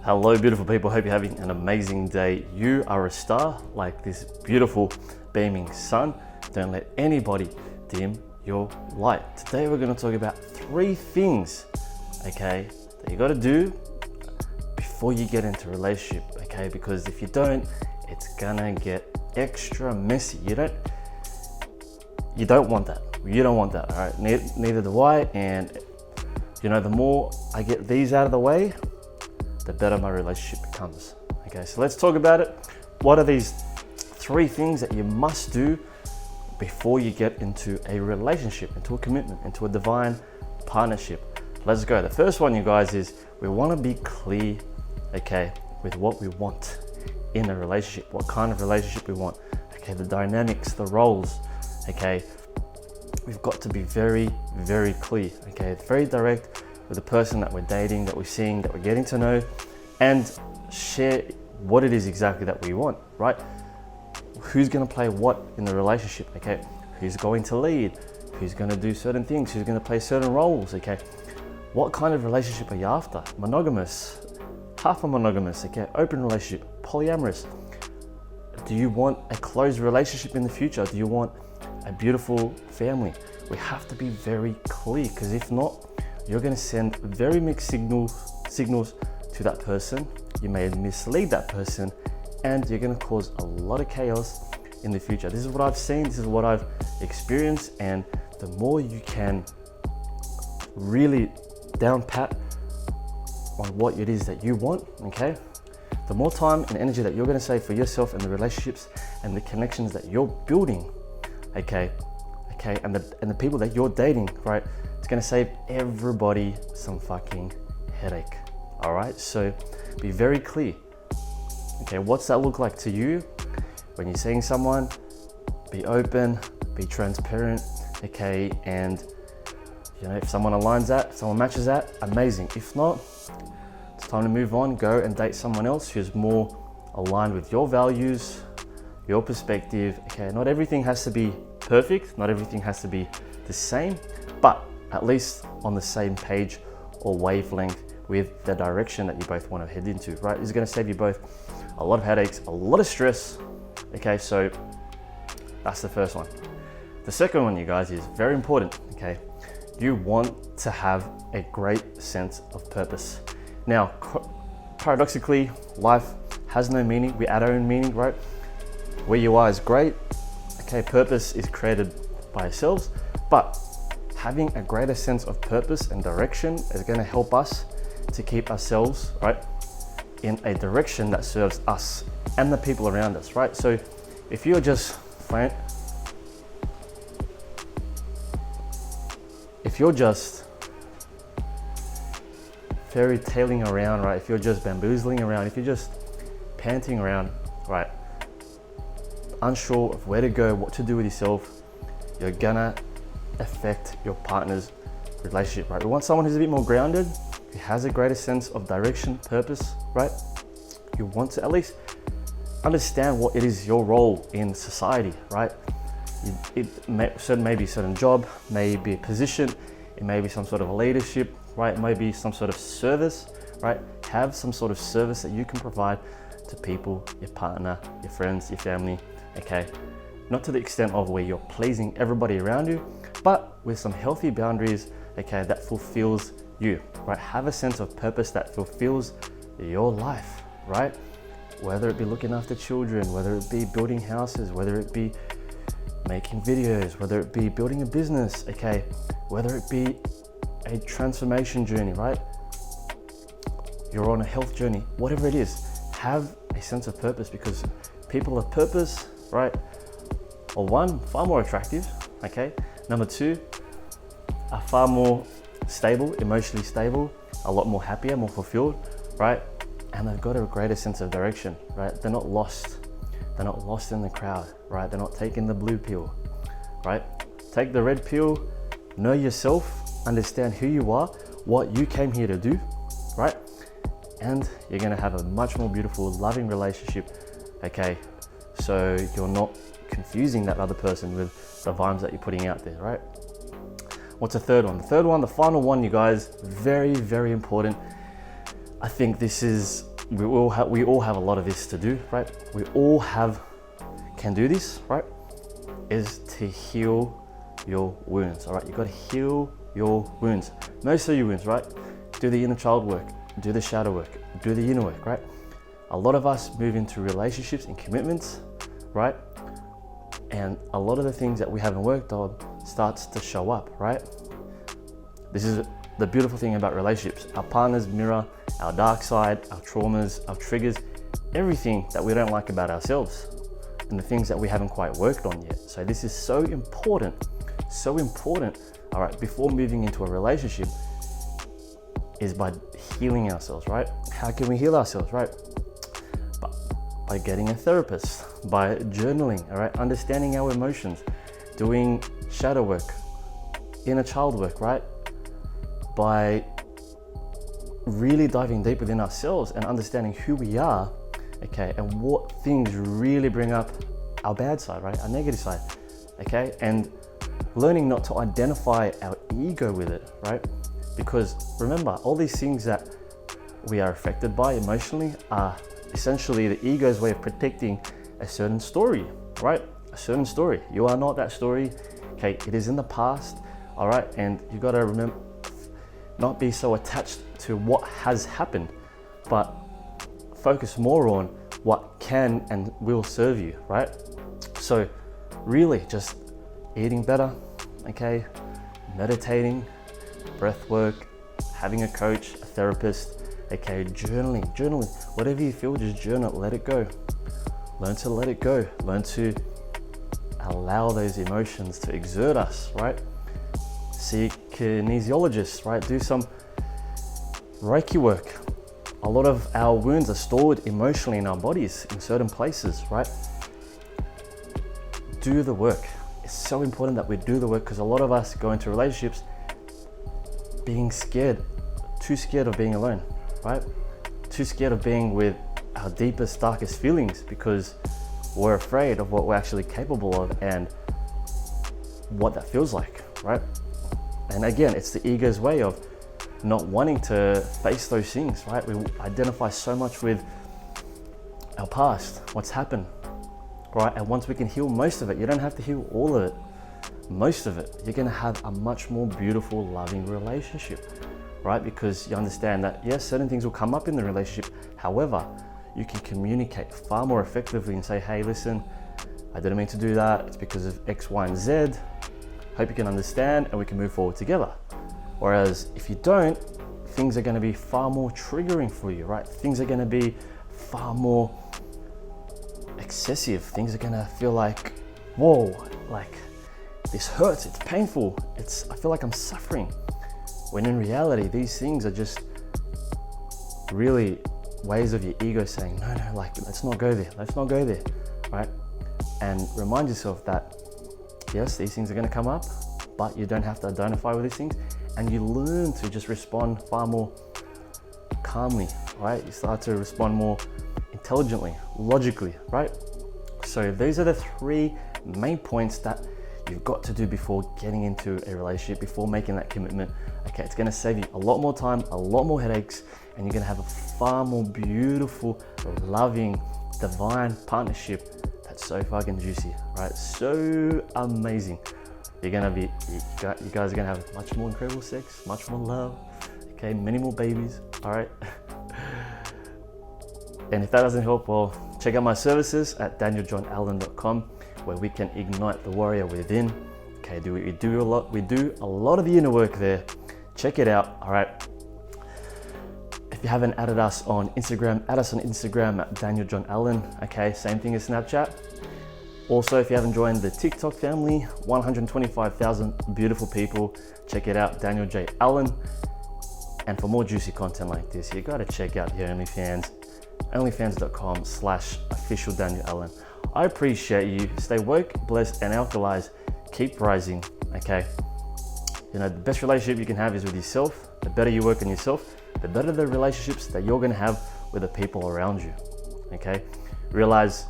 Hello, beautiful people. Hope you're having an amazing day. You are a star, like this beautiful beaming sun. Don't let anybody dim your light. Today, we're going to talk about 3 things, okay, that you got to do before you get into a relationship, okay? Because if you don't, it's gonna get extra messy. You don't want that. You don't want that, all right? Neither do I. And you know, the more I get these out of the way, the better my relationship becomes. Okay, so let's talk about it. What are these 3 things that you must do before you get into a relationship, into a commitment, into a divine partnership? Let's go. The first one, you guys, is we want to be clear, okay, with what we want in a relationship, what kind of relationship we want, okay, the dynamics, the roles, okay. We've got to be very, very clear, okay, very direct with the person that we're dating, that we're seeing, that we're getting to know, and share what it is exactly that we want, right? Who's going to play what in the relationship, okay? Who's going to lead? Who's going to do certain things? Who's going to play certain roles, okay? What kind of relationship are you after? Monogamous, half a monogamous, okay? Open relationship, polyamorous. Do you want a closed relationship in the future? Do you want a beautiful family? We have to be very clear, because if not, you're going to send very mixed signals to that person. You may mislead that person, and you're going to cause a lot of chaos in the future. This is what I've seen, this is what I've experienced, and the more you can really down pat on what it is that you want, okay, the more time and energy that you're going to save for yourself and the relationships and the connections that you're building, okay, and the people that you're dating, right? It's gonna save everybody some fucking headache. All right, so be very clear. Okay, what's that look like to you when you're seeing someone? Be open, be transparent, okay, and you know, if someone aligns that, if someone matches that, amazing. If not, it's time to move on. Go and date someone else who's more aligned with your values, your perspective. Okay, not everything has to be perfect, not everything has to be the same, but at least on the same page or wavelength with the direction that you both want to head into, right? It's going to save you both a lot of headaches, a lot of stress. Okay, so that's the first one. The second one, you guys, is very important. Okay, you want to have a great sense of purpose. Now, paradoxically, life has no meaning. We add our own meaning, right? Where you are is great. Okay, purpose is created by ourselves, but having a greater sense of purpose and direction is going to help us to keep ourselves, right, in a direction that serves us and the people around us, right? So if you're just fairy tailing around, right? If you're just bamboozling around, if you're just panting around, right, unsure of where to go, what to do with yourself, you're gonna affect your partner's relationship, right? We want someone who's a bit more grounded, who has a greater sense of direction, purpose, right? You want to at least understand what it is your role in society, right? It may be a certain job, maybe a position, it may be some sort of a leadership, right? It may be some sort of service, right? Have some sort of service that you can provide to people, your partner, your friends, your family, okay? Not to the extent of where you're pleasing everybody around you, but with some healthy boundaries, okay, that fulfills you, right? Have a sense of purpose that fulfills your life, right? Whether it be looking after children, whether it be building houses, whether it be making videos, whether it be building a business, okay, whether it be a transformation journey, right? You're on a health journey, whatever it is, have a sense of purpose, because people of purpose, right, or one, far more attractive, okay? Number 2, are far more stable, emotionally stable, a lot more happier, more fulfilled, right? And they've got a greater sense of direction, right? They're not lost. They're not lost in the crowd, right? They're not taking the blue pill, right? Take the red pill, know yourself, understand who you are, what you came here to do, right? And you're gonna have a much more beautiful, loving relationship, okay? So you're not confusing that other person with the vibes that you're putting out there, right? What's the third one? The third one, the final one, you guys, very, very important. I think this is, we all have a lot of this to do, right? We all can do this, right? Is to heal your wounds, all right? You got to heal your wounds. Most of your wounds, right? Do the inner child work, do the shadow work, do the inner work, right? A lot of us move into relationships and commitments, right? And a lot of the things that we haven't worked on starts to show up, right? This is the beautiful thing about relationships. Our partners mirror our dark side, our traumas, our triggers, everything that we don't like about ourselves and the things that we haven't quite worked on yet. So this is so important, all right, before moving into a relationship is by healing ourselves, right? How can we heal ourselves, right? By getting a therapist, by journaling, all right? Understanding our emotions, doing shadow work, inner child work, right? By really diving deep within ourselves and understanding who we are, okay, and what things really bring up our bad side, right? Our negative side, okay? And learning not to identify our ego with it, right? Because remember, all these things that we are affected by emotionally are essentially the ego's way of protecting a certain story, right? A certain story. You are not that story, okay? It is in the past, all right? And you gotta remember, not be so attached to what has happened, but focus more on what can and will serve you, right? So really just eating better, okay? Meditating, breath work, having a coach, a therapist, okay? Journaling, whatever you feel, just journal, let it go. Learn to let it go. Learn to allow those emotions to exert us, right? See kinesiologists, right? Do some Reiki work. A lot of our wounds are stored emotionally in our bodies in certain places, right? Do the work. It's so important that we do the work because a lot of us go into relationships being scared, too scared of being alone, right? Too scared of being with our deepest, darkest feelings because we're afraid of what we're actually capable of and what that feels like, right? And again, it's the ego's way of not wanting to face those things, right? We identify so much with our past, what's happened, right? And once we can heal most of it, you don't have to heal all of it, most of it, you're gonna have a much more beautiful, loving relationship, right? Because you understand that, yes, certain things will come up in the relationship. However, you can communicate far more effectively and say, hey, listen, I didn't mean to do that. It's because of X, Y, and Z. Hope you can understand and we can move forward together. Whereas if you don't, things are gonna be far more triggering for you, right? Things are gonna be far more excessive. Things are gonna feel like, whoa, like this hurts, it's painful, I feel like I'm suffering. When in reality, these things are just really ways of your ego saying, no, like, let's not go there, right? And remind yourself that, yes, these things are gonna come up, but you don't have to identify with these things. And you learn to just respond far more calmly, right? You start to respond more intelligently, logically, right? So these are the 3 main points that you've got to do before getting into a relationship, before making that commitment. Okay, it's gonna save you a lot more time, a lot more headaches, and you're gonna have a far more beautiful, loving, divine partnership that's so fucking juicy, right? So amazing. You guys are gonna have much more incredible sex, much more love, okay, many more babies, all right? And if that doesn't help, well, check out my services at danieljohnallen.com, where we can ignite the warrior within. Okay, we do a lot of the inner work there. Check it out, all right? If you haven't added us on Instagram, add us on Instagram at danieljohnallen, okay? Same thing as Snapchat. Also, if you haven't joined the TikTok family, 125,000 beautiful people, check it out, Daniel J. Allen. And for more juicy content like this, you gotta check out the OnlyFans, onlyfans.com/official Daniel Allen. I appreciate you. Stay woke, blessed, and alkalized. Keep rising, okay? You know, the best relationship you can have is with yourself. The better you work on yourself, the better the relationships that you're gonna have with the people around you, okay? Realize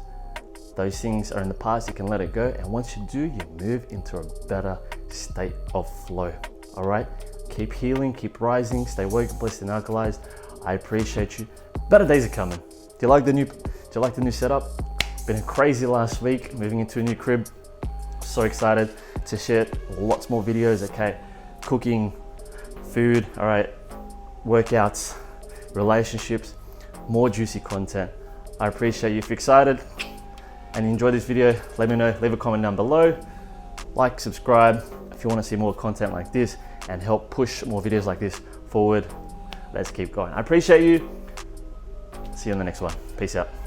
those things are in the past, you can let it go. And once you do, you move into a better state of flow, all right? Keep healing, keep rising, stay woke, blessed, and alkalized. I appreciate you. Better days are coming. Do you like the new setup? Been a crazy last week, moving into a new crib. So excited to share lots more videos, okay? Cooking, food, all right, workouts, relationships, more juicy content. I appreciate you. If you're excited and you enjoyed this video, let me know, leave a comment down below. Like, subscribe if you want to see more content like this and help push more videos like this forward. Let's keep going. I appreciate you. See you in the next one. Peace out.